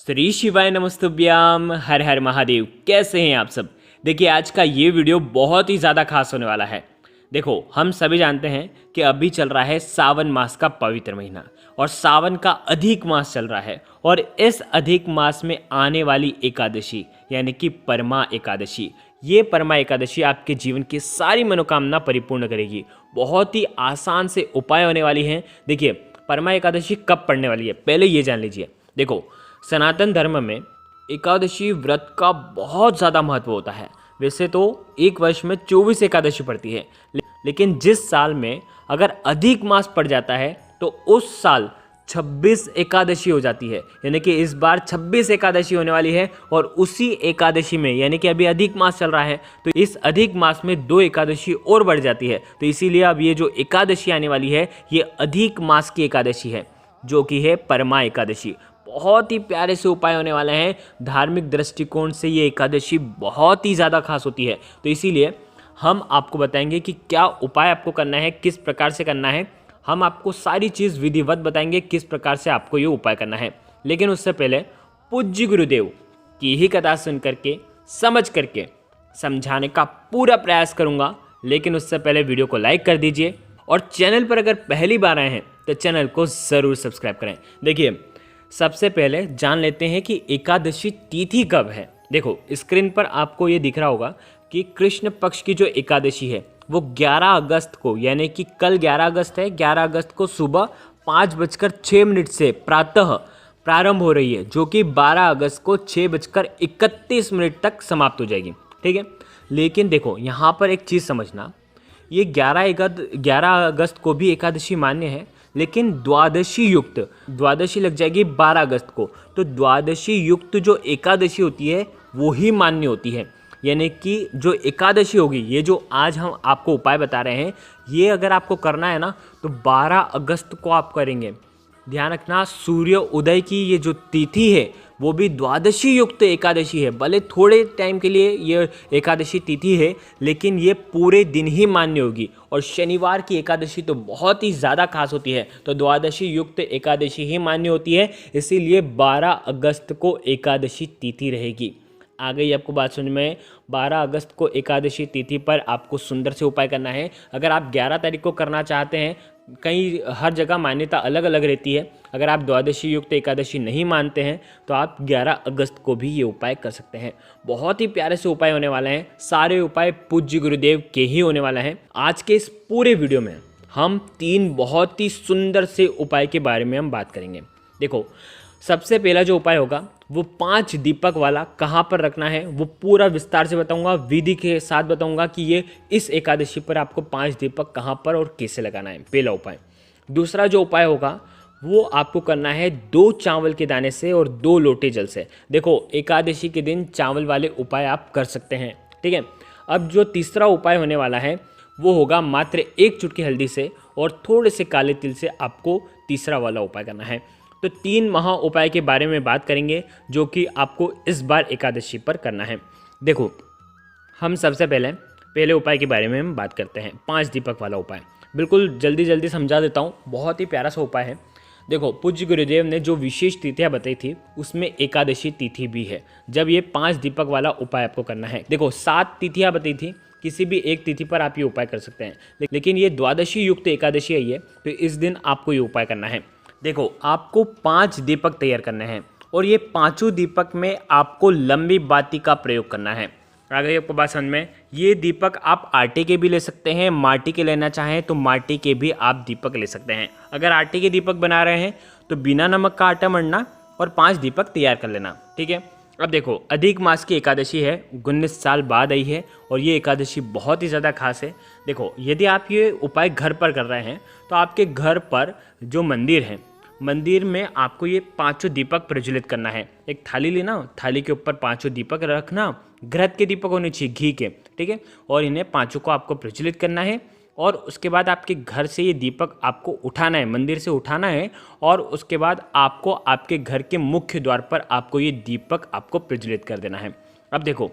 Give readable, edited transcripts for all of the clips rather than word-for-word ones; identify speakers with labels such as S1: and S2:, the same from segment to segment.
S1: श्री शिवाय नमस्तुभ्याम, हर हर महादेव। कैसे हैं आप सब। देखिए, आज का ये वीडियो बहुत ही ज़्यादा खास होने वाला है। देखो, हम सभी जानते हैं कि अभी चल रहा है सावन मास का पवित्र महीना और सावन का अधिक मास चल रहा है। और इस अधिक मास में आने वाली एकादशी यानी कि परमा एकादशी, ये परमा एकादशी आपके जीवन की सारी मनोकामना परिपूर्ण करेगी। बहुत ही आसान से उपाय होने वाली हैं। देखिए, परमा एकादशी कब पड़ने वाली है, पहले ये जान लीजिए। देखो, सनातन धर्म में एकादशी व्रत का बहुत ज़्यादा महत्व होता है। वैसे तो एक वर्ष में 24 एकादशी पड़ती है, लेकिन जिस साल में अगर अधिक मास पड़ जाता है तो उस साल 26 एकादशी हो जाती है। यानी कि इस बार 26 एकादशी होने वाली है। और उसी एकादशी में, यानी कि अभी अधिक मास चल रहा है, तो इस अधिक मास में 2 एकादशी और बढ़ जाती है। तो इसीलिए अब ये जो एकादशी आने वाली है, ये अधिक मास की एकादशी है, जो कि है परमा एकादशी। बहुत ही प्यारे से उपाय होने वाले हैं। धार्मिक दृष्टिकोण से ये एकादशी बहुत ही ज़्यादा खास होती है। तो इसीलिए हम आपको बताएंगे कि क्या उपाय आपको करना है, किस प्रकार से करना है। हम आपको सारी चीज़ विधिवत बताएंगे किस प्रकार से आपको ये उपाय करना है। लेकिन उससे पहले पूज्य गुरुदेव की ही कथा सुन करके, समझ करके समझाने का पूरा प्रयास करूँगा। लेकिन उससे पहले वीडियो को लाइक कर दीजिए और चैनल पर अगर पहली बार आए हैं तो चैनल को ज़रूर सब्सक्राइब करें। देखिए, सबसे पहले जान लेते हैं कि एकादशी तिथि कब है। देखो, स्क्रीन पर आपको ये दिख रहा होगा कि कृष्ण पक्ष की जो एकादशी है वो 11 अगस्त को, यानी कि कल 11 अगस्त है, 11 अगस्त को सुबह 5:06 से प्रातः प्रारंभ हो रही है, जो कि 12 अगस्त को 6:31 तक समाप्त हो जाएगी। ठीक है, लेकिन देखो यहाँ पर एक चीज़ समझना, ये 11 अगस्त को भी एकादशी मान्य है, लेकिन द्वादशी लग जाएगी 12 अगस्त को। तो द्वादशी युक्त जो एकादशी होती है वो ही मान्य होती है। यानी कि जो एकादशी होगी, ये जो आज हम आपको उपाय बता रहे हैं, ये अगर आपको करना है ना तो 12 अगस्त को आप करेंगे। ध्यान रखना, सूर्य उदय की ये जो तिथि है वो भी द्वादशी युक्त एकादशी है। भले थोड़े टाइम के लिए ये एकादशी तिथि है, लेकिन ये पूरे दिन ही मान्य होगी। और शनिवार की एकादशी तो बहुत ही ज़्यादा खास होती है, तो द्वादशी युक्त एकादशी ही मान्य होती है। इसीलिए 12 अगस्त को एकादशी तिथि रहेगी। आ गई आपको बात समझ में। 12 अगस्त को एकादशी तिथि पर आपको सुंदर से उपाय करना है। अगर आप 11 तारीख को करना चाहते हैं, कहीं हर जगह मान्यता अलग अलग रहती है। अगर आप द्वादशी युक्त एकादशी नहीं मानते हैं तो आप 11 अगस्त को भी ये उपाय कर सकते हैं। बहुत ही प्यारे से उपाय होने वाले हैं। सारे उपाय पूज्य गुरुदेव के ही होने वाला है। आज के इस पूरे वीडियो में हम 3 बहुत ही सुंदर से उपाय के बारे में हम बात करेंगे। देखो, सबसे पहला जो उपाय होगा वो 5 दीपक वाला कहाँ पर रखना है वो पूरा विस्तार से बताऊंगा, विधि के साथ बताऊंगा कि ये इस एकादशी पर आपको 5 दीपक कहाँ पर और कैसे लगाना है, पहला उपाय। दूसरा जो उपाय होगा वो आपको करना है 2 चावल के दाने से और 2 लोटे जल से। देखो, एकादशी के दिन चावल वाले उपाय आप कर सकते हैं। ठीक है, अब जो तीसरा उपाय होने वाला है वो होगा मात्र 1 चुटकी हल्दी से और थोड़े से काले तिल से आपको तीसरा वाला उपाय करना है। तो 3 महा उपाय के बारे में बात करेंगे जो कि आपको इस बार एकादशी पर करना है। देखो, हम सबसे पहले उपाय के बारे में हम बात करते हैं। 5 दीपक वाला उपाय बिल्कुल जल्दी समझा देता हूँ। बहुत ही प्यारा सा उपाय है। देखो, पूज्य गुरुदेव ने जो विशेष तिथियाँ बताई थी उसमें एकादशी तिथि भी है, जब ये 5 दीपक वाला उपाय आपको करना है। देखो, 7 तिथियाँ बताई थी, किसी भी एक तिथि पर आप ये उपाय कर सकते हैं, लेकिन ये द्वादशी युक्त एकादशी आई है तो इस दिन आपको ये उपाय करना है। देखो, आपको 5 दीपक तैयार करने हैं और ये 5 दीपक में आपको लंबी बाती का प्रयोग करना है। आ गई आपको बात समझ में। ये दीपक आप आटे के भी ले सकते हैं, माटी के लेना चाहें तो माटी के भी आप दीपक ले सकते हैं। अगर आटे के दीपक बना रहे हैं तो बिना नमक का आटा मढ़ना और 5 दीपक तैयार कर लेना। ठीक है, अब देखो, अधिक मास की एकादशी है, 19 साल बाद आई है और ये एकादशी बहुत ही ज़्यादा खास है। देखो, यदि आप ये उपाय घर पर कर रहे हैं तो आपके घर पर जो मंदिर है, मंदिर में आपको ये 5 दीपक प्रज्वलित करना है। एक थाली लेना, थाली के ऊपर 5 दीपक रखना, घृत के दीपक होने चाहिए, घी के। ठीक है, और इन्हें 5 को आपको प्रज्वलित करना है। और उसके बाद आपके घर से ये दीपक आपको उठाना है, मंदिर से उठाना है। और उसके बाद आपको आपके घर के मुख्य द्वार पर आपको ये दीपक आपको प्रज्वलित कर देना है। अब देखो,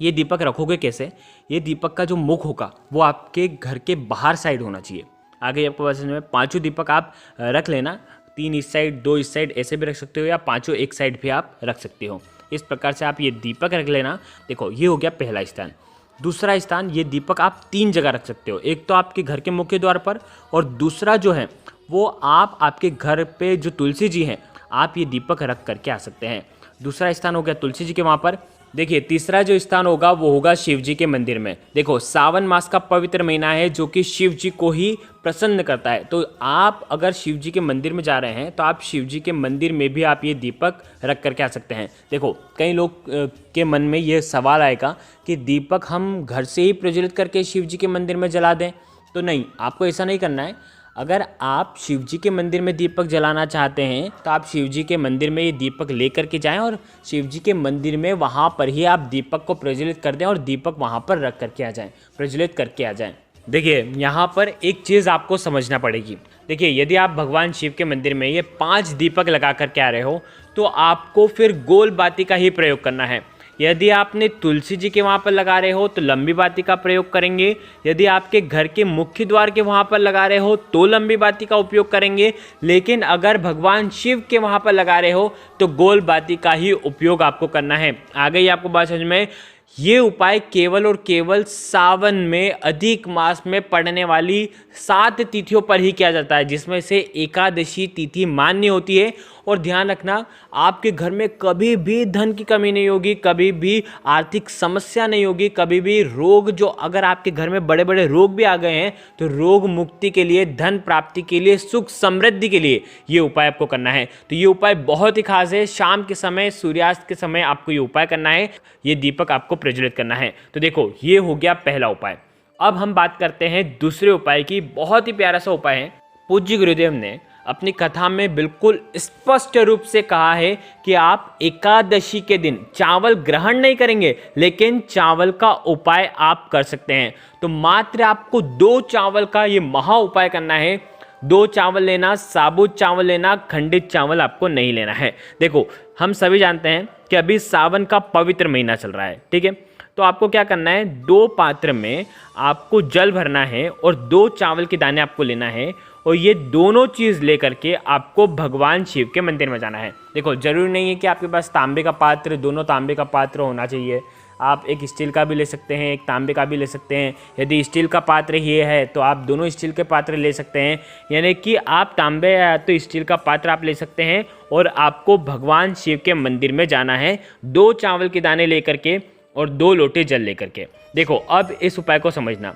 S1: ये दीपक रखोगे कैसे। ये दीपक का जो मुख होगा वो आपके घर के बाहर साइड होना चाहिए। आगे आपको समझ में। 5 दीपक आप रख लेना, 3 इस साइड 2 इस साइड ऐसे भी रख सकते हो, या 5 एक साइड भी आप रख सकते हो। इस प्रकार से आप ये दीपक रख लेना। देखो ये हो गया पहला स्थान। दूसरा स्थान, ये दीपक आप 3 जगह रख सकते हो। एक तो आपके घर के मुख्य द्वार पर, और दूसरा जो है वो आप आपके घर पे जो तुलसी जी हैं, आप ये दीपक रख करके आ सकते हैं। दूसरा स्थान हो गया तुलसी जी के वहाँ पर। देखिए तीसरा जो स्थान होगा वो होगा शिव जी के मंदिर में। देखो सावन मास का पवित्र महीना है जो कि शिव जी को ही प्रसन्न करता है, तो आप अगर शिव जी के मंदिर में जा रहे हैं तो आप शिव जी के मंदिर में भी आप ये दीपक रख करके आ सकते हैं। देखो कई लोग के मन में ये सवाल आएगा कि दीपक हम घर से ही प्रज्वलित करके शिव जी के मंदिर में जला दें, तो नहीं, आपको ऐसा नहीं करना है। अगर आप शिव जी के मंदिर में दीपक जलाना चाहते हैं तो आप शिव जी के मंदिर में ये दीपक ले करके जाएं और शिव जी के मंदिर में वहाँ पर ही आप दीपक को प्रज्वलित कर दें और दीपक वहाँ पर रख करके आ जाएं, प्रज्वलित करके आ जाएं। देखिए यहाँ पर एक चीज़ आपको समझना पड़ेगी। देखिए यदि आप भगवान शिव के मंदिर में ये 5 दीपक लगा करके आ रहे हो तो आपको फिर गोल बाती का ही प्रयोग करना है। यदि आपने तुलसी जी के वहाँ पर लगा रहे हो तो लंबी बाती का प्रयोग करेंगे। यदि आपके घर के मुख्य द्वार के वहाँ पर लगा रहे हो तो लंबी बाती का उपयोग करेंगे, लेकिन अगर भगवान शिव के वहाँ पर लगा रहे हो तो गोल बाती का ही उपयोग आपको करना है। आ गई आपको बात समझ में? ये उपाय केवल और केवल सावन में अधिक मास में पड़ने वाली 7 तिथियों पर ही किया जाता है, जिसमें से एकादशी तिथि मान्य होती है। और ध्यान रखना, आपके घर में कभी भी धन की कमी नहीं होगी, कभी भी आर्थिक समस्या नहीं होगी, कभी भी रोग, जो अगर आपके घर में बड़े बड़े रोग भी आ गए हैं तो रोग मुक्ति के लिए, धन प्राप्ति के लिए, सुख समृद्धि के लिए ये उपाय आपको करना है। तो ये उपाय बहुत ही खास है। शाम के समय, सूर्यास्त के समय आपको ये उपाय करना है, ये दीपक आपको प्रज्वलित करना है। तो देखो ये हो गया पहला उपाय। अब हम बात करते हैं दूसरे उपाय की। बहुत ही प्यारा सा उपाय है। पूज्य गुरुदेव ने अपनी कथा में बिल्कुल स्पष्ट रूप से कहा है कि आप एकादशी के दिन चावल ग्रहण नहीं करेंगे, लेकिन चावल का उपाय आप कर सकते हैं। तो मात्र आपको 2 चावल का ये महा उपाय करना है। 2 चावल लेना, साबुत चावल लेना, खंडित चावल आपको नहीं लेना है। देखो हम सभी जानते हैं कि अभी सावन का पवित्र महीना चल रहा है, ठीक है। तो आपको क्या करना है, 2 पात्र में आपको जल भरना है और 2 चावल के दाने आपको लेना है, और ये दोनों चीज़ लेकर के आपको भगवान शिव के मंदिर में जाना है। देखो जरूरी नहीं है कि आपके पास तांबे का पात्र, दोनों तांबे का पात्र होना चाहिए। आप एक स्टील का भी ले सकते हैं, एक तांबे का भी ले सकते हैं। यदि स्टील का पात्र ये है तो आप दोनों स्टील के पात्र ले सकते हैं, यानी कि आप तांबे या तो स्टील का पात्र आप ले सकते हैं। और आपको भगवान शिव के मंदिर में जाना है 2 चावल के दाने लेकर के और 2 लोटे जल लेकर के। देखो अब इस उपाय को समझना।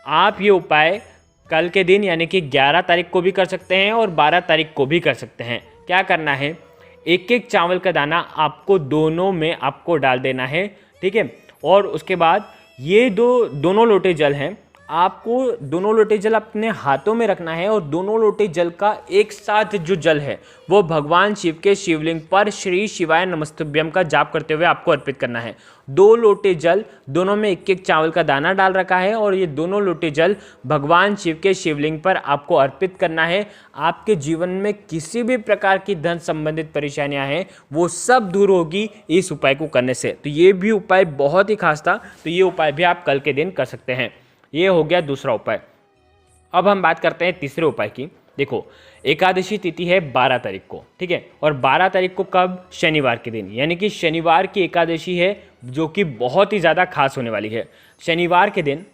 S1: आप ये उपाय कल के दिन यानी कि 11 तारीख को भी कर सकते हैं और 12 तारीख को भी कर सकते हैं। क्या करना है, एक चावल का दाना आपको दोनों में आपको डाल देना है, ठीक है। और उसके बाद ये दोनों लोटे जल हैं, आपको दोनों लोटे जल अपने हाथों में रखना है और दोनों लोटे जल का एक साथ जो जल है वो भगवान शिव के शिवलिंग पर श्री शिवाय नमस्तुभ्यम का जाप करते हुए आपको अर्पित करना है। 2 लोटे जल, दोनों में एक चावल का दाना डाल रखा है और ये दोनों लोटे जल भगवान शिव के शिवलिंग पर आपको अर्पित करना है। आपके जीवन में किसी भी प्रकार की धन संबंधित परेशानियां हैं वो सब दूर होगी इस उपाय को करने से। तो ये भी उपाय बहुत ही खास था, तो ये उपाय भी आप कल के दिन कर सकते हैं। ये हो गया दूसरा उपाय। अब हम बात करते हैं तीसरे उपाय की। देखो एकादशी तिथि है 12 तारीख को, ठीक है। और 12 तारीख को कब, शनिवार के दिन, यानी कि शनिवार की एकादशी है जो कि बहुत ही ज़्यादा खास होने वाली है। शनिवार के दिन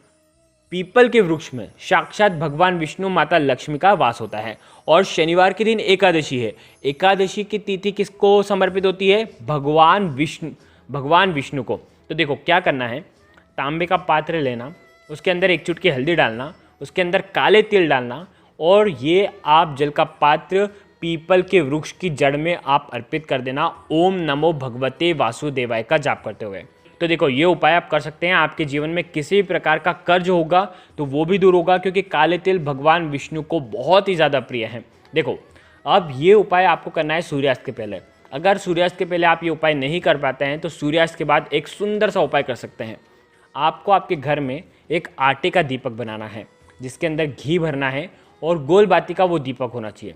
S1: पीपल के वृक्ष में साक्षात भगवान विष्णु, माता लक्ष्मी का वास होता है। और शनिवार के दिन एकादशी है। एकादशी की तिथि किसको समर्पित होती है, भगवान विष्णु को। तो देखो क्या करना है, तांबे का पात्र लेना, उसके अंदर 1 चुटकी हल्दी डालना, उसके अंदर काले तिल डालना, और ये आप जल का पात्र पीपल के वृक्ष की जड़ में आप अर्पित कर देना, ओम नमो भगवते वासुदेवाय का जाप करते हुए। तो देखो ये उपाय आप कर सकते हैं। आपके जीवन में किसी भी प्रकार का कर्ज होगा तो वो भी दूर होगा, क्योंकि काले तिल भगवान विष्णु को बहुत ही ज़्यादा प्रिय है। देखो अब ये उपाय आपको करना है सूर्यास्त के पहले। अगर सूर्यास्त के पहले आप ये उपाय नहीं कर पाते हैं तो सूर्यास्त के बाद एक सुंदर सा उपाय कर सकते हैं। आपको आपके घर में एक आटे का दीपक बनाना है, जिसके अंदर घी भरना है और गोल बाती का वो दीपक होना चाहिए,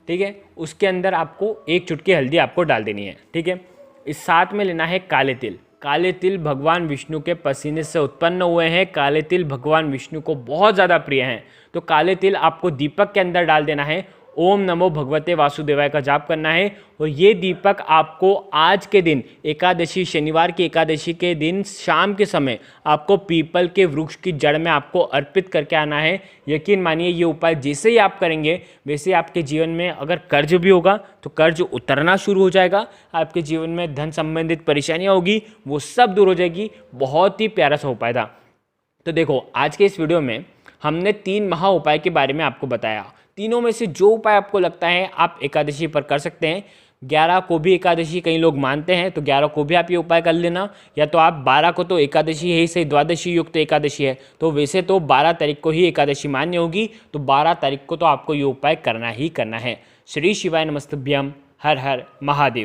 S1: ठीक है। उसके अंदर आपको 1 चुटकी हल्दी आपको डाल देनी है, ठीक है। इस साथ में लेना है काले तिल। काले तिल भगवान विष्णु के पसीने से उत्पन्न हुए हैं। काले तिल भगवान विष्णु को बहुत ज़्यादा प्रिय हैं। तो काले तिल आपको दीपक के अंदर डाल देना है ओम नमो भगवते वासुदेवाय का जाप करना है। और ये दीपक आपको आज के दिन एकादशी, शनिवार की एकादशी के दिन शाम के समय आपको पीपल के वृक्ष की जड़ में आपको अर्पित करके आना है। यकीन मानिए ये उपाय जैसे ही आप करेंगे वैसे आपके जीवन में अगर कर्ज भी होगा तो कर्ज उतरना शुरू हो जाएगा। आपके जीवन में धन संबंधित परेशानियां होगी वो सब दूर हो जाएगी। बहुत ही प्यारा सा उपाय था। तो देखो आज के इस वीडियो में हमने 3 महा उपाय के बारे में आपको बताया। तीनों में से जो उपाय आपको लगता है आप एकादशी पर कर सकते हैं। 11 को भी एकादशी कई लोग मानते हैं तो 11 को भी आप ये उपाय कर लेना, या तो आप 12 को तो एकादशी है ही सही, द्वादशी युक्त एकादशी है तो वैसे तो 12 तारीख को ही एकादशी मान्य होगी, तो 12 तारीख को तो आपको ये उपाय करना ही करना है। श्री शिवाय नमस्तुभ्यम। हर हर महादेव।